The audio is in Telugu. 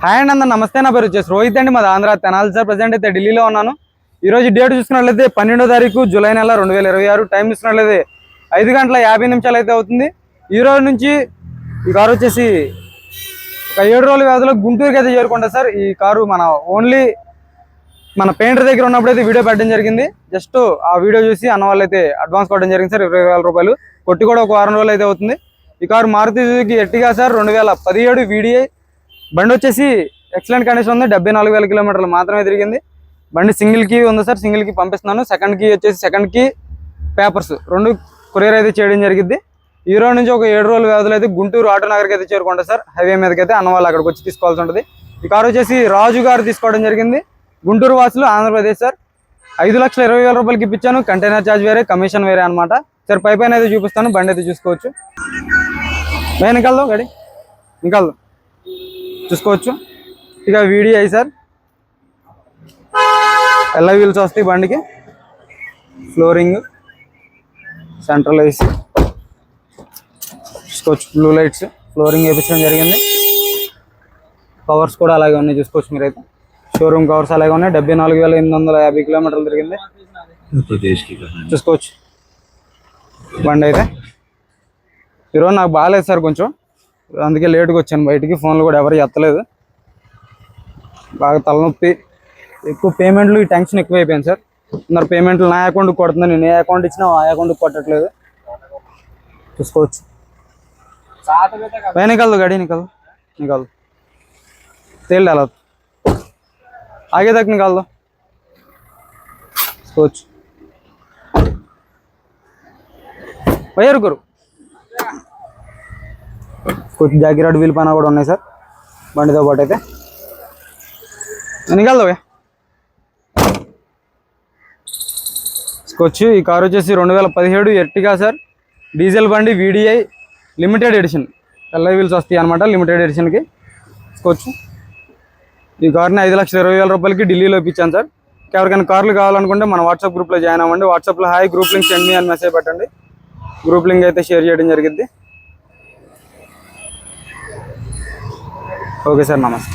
హాయ్ అండి అందరూ నమస్తే. నా పేరు వచ్చేసి రోహిత్ అండి. మాది ఆంధ్ర తెనాలి సార్. ప్రజెంట్ అయితే ఢిల్లీలో ఉన్నాను. ఈరోజు డేట్ చూసుకున్నట్లయితే 12వ తారీఖు జూలై నెల 2026. టైం చూసుకున్నట్లయితే 5:50 అయితే అవుతుంది. ఈ రోజు నుంచి ఈ కారు వచ్చేసి ఒక 7 రోజుల వ్యవధిలో గుంటూరుకి అయితే చేరుకుంటా సార్. ఈ కారు మన పెయింటర్ దగ్గర ఉన్నప్పుడు అయితే వీడియో పెట్టడం జరిగింది. జస్ట్ ఆ వీడియో చూసి అన్న వాళ్ళు అయితే అడ్వాన్స్ కొట్టడం జరిగింది సార్. 20,000 రూపాయలు కొట్టి కూడా ఒక వారం రోజులు అయితే అవుతుంది. ఈ car Maruti Suzuki Ertiga sir 2017 VDI. బండి వచ్చేసి ఎక్సలెంట్ కండిషన్ ఉంది. 74,000 కిలోమీటర్లు మాత్రమే తిరిగింది. బండి సింగిల్ కీ ఉంది సార్. సింగిల్ కీ పంపిస్తున్నాను. సెకండ్ కీ వచ్చేసి సెకండ్ కీ పేపర్స్ 2 కొరియర్ అయితే చేయడం జరిగింది. ఈ రోజు నుంచి ఒక 7 రోజుల వ్యవధిలో అయితే గుంటూరు ఆటో నగర్కి అయితే చేరుకుంటా సార్. హైవే మీదకి అయితే అన్న వాళ్ళు అక్కడికి వచ్చి తీసుకోవాల్సి ఉంటుంది. ఈ కారు వచ్చేసి రాజు గారు తీసుకోవడం జరిగింది. గుంటూరు వాసులు, ఆంధ్రప్రదేశ్ సార్. 5,20,000 రూపాయలకి ఇప్పించాను. కంటైనర్ ఛార్జ్ వేరే, కమిషన్ వేరే అనమాట సార్. పైన అయితే చూపిస్తాను. బండి అయితే చూసుకోవచ్చు. నేను ఇంకల్దాం గడి ఇంకల్దాం చూసుకోవచ్చు. ఇక VDI సార్. ఎలా వీల్స్ వస్తాయి బండికి. ఫ్లోరింగ్, సెంట్రల్ ఏసీ చూసుకోవచ్చు. బ్లూ లైట్స్, ఫ్లోరింగ్ వేయించడం జరిగింది. కవర్స్ కూడా అలాగే ఉన్నాయి చూసుకోవచ్చు మీరైతే. షోరూమ్ కవర్స్ అలాగే ఉన్నాయి. 74,850 కిలోమీటర్లు తిరిగింది చూసుకోవచ్చు. బండి అయితే ఈరోజు నాకు బాగాలేదు సార్ కొంచెం, అందుకే లేట్గా వచ్చాను బయటికి. ఫోన్లు కూడా ఎవరు ఎత్తలేదు. బాగా తలనొప్పి, ఎక్కువ పేమెంట్లు, ఈ టెన్షన్ ఎక్కువ అయిపోయింది సార్. అందరు పేమెంట్లు నా అకౌంట్కి కొడుతుంది. నేను ఏ అకౌంట్ ఇచ్చినా ఆ అకౌంట్కి కొట్టట్లేదు చూసుకోవచ్చు. నికల్దు గడి నికల్దు తేలి అలా आगे तक निकाल दो सोच भैया रुको कुछ జాకిరాడ్ వీల్ పైన కూడా ఉన్నాయి సార్ బండితో పాటు అయితే. నికాల్ దో ఈ కారు వచ్చేసి 2017 ఎర్టిగా సార్. డీజిల్ బండి, VDI limited edition. Alloy wheels వస్తాయి అనమాట లిమిటెడ్ ఎడిషన్కి. తీసుకోవచ్చు. ఈ కార్ని 5,20,000 రూపాయలకి ఢిల్లీలో ఇప్పించాను సార్. ఎవరికైనా కార్లు కావాలనుకుంటే మన వాట్సాప్ గ్రూప్లో జాయిన్ అవ్వండి. వాట్సాప్లో hi group link send me అని మెసేజ్ పెట్టండి. గ్రూప్ లింక్ అయితే షేర్ చేయడం జరిగింది. ఓకే సార్, నమస్తే.